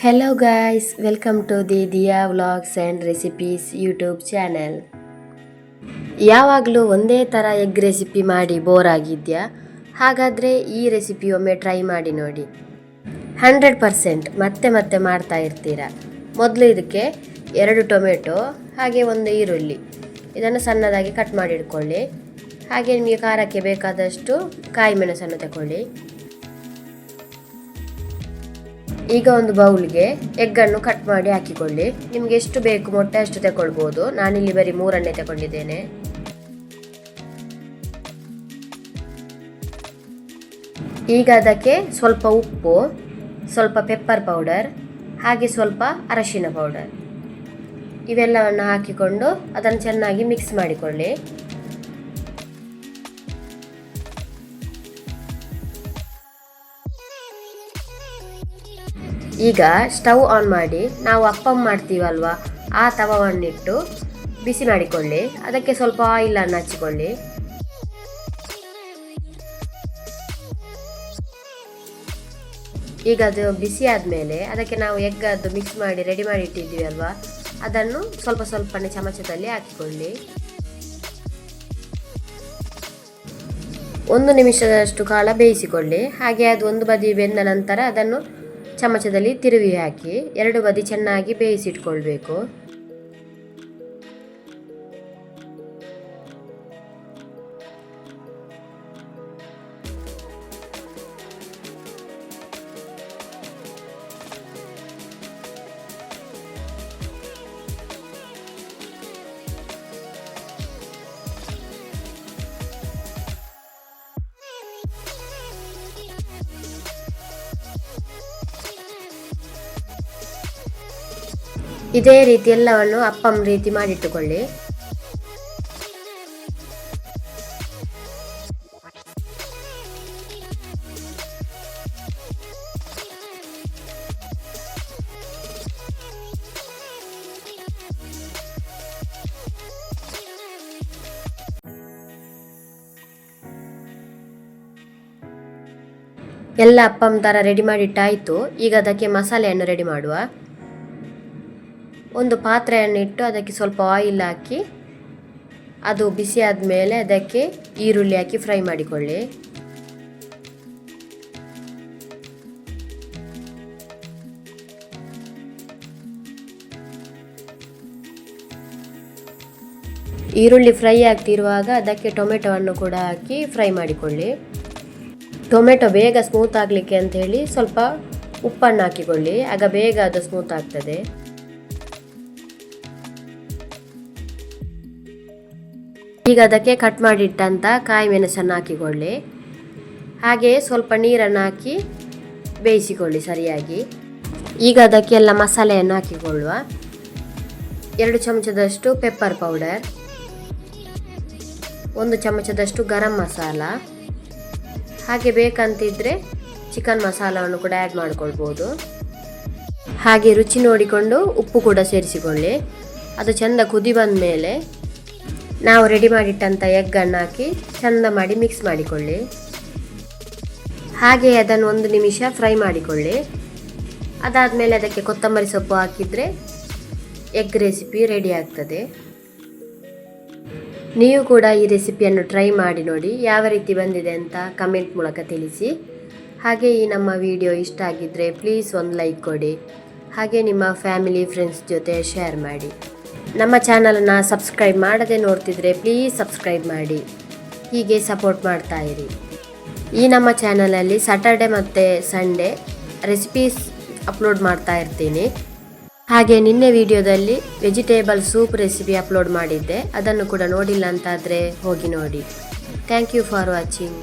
Hello guys, welcome to the Diya Vlogs and Recipes YouTube channel. ಯಾವಾಗಲೂ ಒಂದೇ ಥರ egg recipe ಮಾಡಿ bore ಆಗಿದೆಯಾ? ಹಾಗಾದರೆ ಈ ರೆಸಿಪಿ ಒಮ್ಮೆ ಟ್ರೈ ಮಾಡಿ ನೋಡಿ. 100% ಮತ್ತೆ ಮತ್ತೆ ಮಾಡ್ತಾ ಇರ್ತೀರಾ. ಮೊದಲು ಇದಕ್ಕೆ 2 ಟೊಮೆಟೊ ಹಾಗೆ 1 ಈರುಳ್ಳಿ ಇದನ್ನು ಸಣ್ಣದಾಗಿ ಕಟ್ ಮಾಡಿ ಇಟ್ಕೊಳ್ಳಿ. ಹಾಗೆ ನಿಮಗೆ ಖಾರಕ್ಕೆ ಬೇಕಾದಷ್ಟು ಕಾಯಿ ಮೆಣಸನ್ನು ತಗೊಳ್ಳಿ. ಈಗ ಒಂದು ಬೌಲ್ಗೆ ಎಗ್ಗನ್ನು ಕಟ್ ಮಾಡಿ ಹಾಕಿಕೊಳ್ಳಿ. ನಿಮಗೆ ಎಷ್ಟು ಬೇಕು ಮೊಟ್ಟೆ ಅಷ್ಟು ತಗೊಳ್ಬೋದು. ನಾನಿಲ್ಲಿ ಬರೀ 3 ತಗೊಂಡಿದ್ದೇನೆ. ಈಗ ಅದಕ್ಕೆ ಸ್ವಲ್ಪ ಉಪ್ಪು, ಸ್ವಲ್ಪ ಪೆಪ್ಪರ್ ಪೌಡರ್ ಹಾಗೆ ಸ್ವಲ್ಪ ಅರಶಿನ ಪೌಡರ್ ಇವೆಲ್ಲವನ್ನು ಹಾಕಿಕೊಂಡು ಅದನ್ನು ಚೆನ್ನಾಗಿ ಮಿಕ್ಸ್ ಮಾಡಿಕೊಳ್ಳಿ. ಈಗ ಸ್ಟವ್ ಆನ್ ಮಾಡಿ ನಾವು ಅಪ್ಪಮ್ ಮಾಡ್ತೀವಲ್ವ ಆ ತವವನ್ನಿಟ್ಟು ಬಿಸಿ ಮಾಡಿಕೊಳ್ಳಿ. ಅದಕ್ಕೆ ಸ್ವಲ್ಪ ಆಯಿಲನ್ನು ಹಚ್ಚಿಕೊಳ್ಳಿ. ಈಗ ಅದು ಬಿಸಿ ಆದಮೇಲೆ ಅದಕ್ಕೆ ನಾವು ಎಗ್ಗದ್ದು ಮಿಕ್ಸ್ ಮಾಡಿ ರೆಡಿ ಮಾಡಿ ಇಟ್ಟಿದ್ದೀವಿ ಅಲ್ವಾ, ಅದನ್ನು ಸ್ವಲ್ಪ ಸ್ವಲ್ಪನೇ ಚಮಚದಲ್ಲಿ ಹಾಕಿಕೊಳ್ಳಿ. 1 ನಿಮಿಷದಷ್ಟು ಕಾಲ ಬೇಯಿಸಿಕೊಳ್ಳಿ. ಹಾಗೆ ಅದು ಒಂದು ಬದಿ ಬೆಂದ ನಂತರ ಅದನ್ನು ಚಮಚದಲ್ಲಿ ತಿರುವಿ ಹಾಕಿ 2 ಬದಿ ಚೆನ್ನಾಗಿ ಬೇಯಿಸಿಟ್ಕೊಳ್ಬೇಕು. ಇದೇ ರೀತಿ ಎಲ್ಲವನ್ನು ಅಪ್ಪಂ ರೀತಿ ಮಾಡಿಟ್ಟುಕೊಳ್ಳಿ. ಎಲ್ಲ ಅಪ್ಪಂ ಥರ ರೆಡಿ ಮಾಡಿಟ್ಟಾಯಿತು. ಈಗ ಅದಕ್ಕೆ ಮಸಾಲೆಯನ್ನು ರೆಡಿ ಮಾಡುವ. ಒಂದು ಪಾತ್ರೆಯನ್ನು ಇಟ್ಟು ಅದಕ್ಕೆ ಸ್ವಲ್ಪ ಆಯಿಲ್ ಹಾಕಿ ಅದು ಬಿಸಿ ಆದಮೇಲೆ ಅದಕ್ಕೆ ಈರುಳ್ಳಿ ಹಾಕಿ ಫ್ರೈ ಮಾಡಿಕೊಳ್ಳಿ. ಈರುಳ್ಳಿ ಫ್ರೈ ಆಗ್ತಿರುವಾಗ ಅದಕ್ಕೆ ಟೊಮೆಟೊವನ್ನು ಕೂಡ ಹಾಕಿ ಫ್ರೈ ಮಾಡಿಕೊಳ್ಳಿ. ಟೊಮೆಟೊ ಬೇಗ ಸ್ಮೂತ್ ಆಗಲಿಕ್ಕೆ ಅಂತ ಹೇಳಿ ಸ್ವಲ್ಪ ಉಪ್ಪನ್ನು ಹಾಕಿಕೊಳ್ಳಿ, ಆಗ ಬೇಗ ಅದು ಸ್ಮೂತ್ ಆಗ್ತದೆ. ಈಗ ಅದಕ್ಕೆ ಕಟ್ ಮಾಡಿಟ್ಟಂಥ ಕಾಯಿ ಮೆಣಸನ್ನು ಹಾಕಿಕೊಳ್ಳಿ. ಹಾಗೆ ಸ್ವಲ್ಪ ನೀರನ್ನು ಹಾಕಿ ಬೇಯಿಸಿಕೊಳ್ಳಿ ಸರಿಯಾಗಿ. ಈಗ ಅದಕ್ಕೆಲ್ಲ ಮಸಾಲೆಯನ್ನು ಹಾಕಿಕೊಳ್ಳುವ. 2 ಚಮಚದಷ್ಟು ಪೆಪ್ಪರ್ ಪೌಡರ್, 1 ಚಮಚದಷ್ಟು ಗರಂ ಮಸಾಲ, ಹಾಗೆ ಬೇಕಂತಿದ್ರೆ ಚಿಕನ್ ಮಸಾಲವನ್ನು ಕೂಡ ಆ್ಯಡ್ ಮಾಡಿಕೊಳ್ಬೋದು. ಹಾಗೆ ರುಚಿ ನೋಡಿಕೊಂಡು ಉಪ್ಪು ಕೂಡ ಸೇರಿಸಿಕೊಳ್ಳಿ. ಅದು ಚೆಂದ ಕುದಿ ಬಂದ ಮೇಲೆ ನಾವು ರೆಡಿ ಮಾಡಿಟ್ಟಂಥ ಎಗ್ಗನ್ನು ಹಾಕಿ ಚೆಂದ ಮಾಡಿ ಮಿಕ್ಸ್ ಮಾಡಿಕೊಳ್ಳಿ. ಹಾಗೆ ಅದನ್ನು 1 ನಿಮಿಷ ಫ್ರೈ ಮಾಡಿಕೊಳ್ಳಿ. ಅದಾದಮೇಲೆ ಅದಕ್ಕೆ ಕೊತ್ತಂಬರಿ ಸೊಪ್ಪು ಹಾಕಿದರೆ ಎಗ್ ರೆಸಿಪಿ ರೆಡಿ ಆಗ್ತದೆ. ನೀವು ಕೂಡ ಈ ರೆಸಿಪಿಯನ್ನು ಟ್ರೈ ಮಾಡಿ ನೋಡಿ. ಯಾವ ರೀತಿ ಬಂದಿದೆ ಅಂತ ಕಮೆಂಟ್ ಮೂಲಕ ತಿಳಿಸಿ. ಹಾಗೆ ಈ ನಮ್ಮ ವಿಡಿಯೋ ಇಷ್ಟ ಆಗಿದ್ದರೆ ಪ್ಲೀಸ್ ಒಂದು ಲೈಕ್ ಕೊಡಿ. ಹಾಗೆ ನಿಮ್ಮ ಫ್ಯಾಮಿಲಿ ಫ್ರೆಂಡ್ಸ್ ಜೊತೆ ಶೇರ್ ಮಾಡಿ. ನಮ್ಮ ಚಾನಲನ್ನು ಸಬ್ಸ್ಕ್ರೈಬ್ ಮಾಡದೆ ನೋಡ್ತಿದ್ರೆ ಪ್ಲೀಸ್ ಸಬ್ಸ್ಕ್ರೈಬ್ ಮಾಡಿ. ಹೀಗೆ ಸಪೋರ್ಟ್ ಮಾಡ್ತಾ ಇರಿ. ಈ ನಮ್ಮ ಚಾನಲಲ್ಲಿ ಸ್ಯಾಟರ್ಡೆ ಮತ್ತು ಸಂಡೇ ರೆಸಿಪೀಸ್ ಅಪ್ಲೋಡ್ ಮಾಡ್ತಾ ಇರ್ತೀನಿ. ಹಾಗೆ ನಿನ್ನೆ ವಿಡಿಯೋದಲ್ಲಿ ವೆಜಿಟೇಬಲ್ ಸೂಪ್ ರೆಸಿಪಿ ಅಪ್ಲೋಡ್ ಮಾಡಿದ್ದೆ, ಅದನ್ನು ಕೂಡ ನೋಡಿಲ್ಲ ಅಂತಾದರೆ ಹೋಗಿ ನೋಡಿ. Thank you for watching.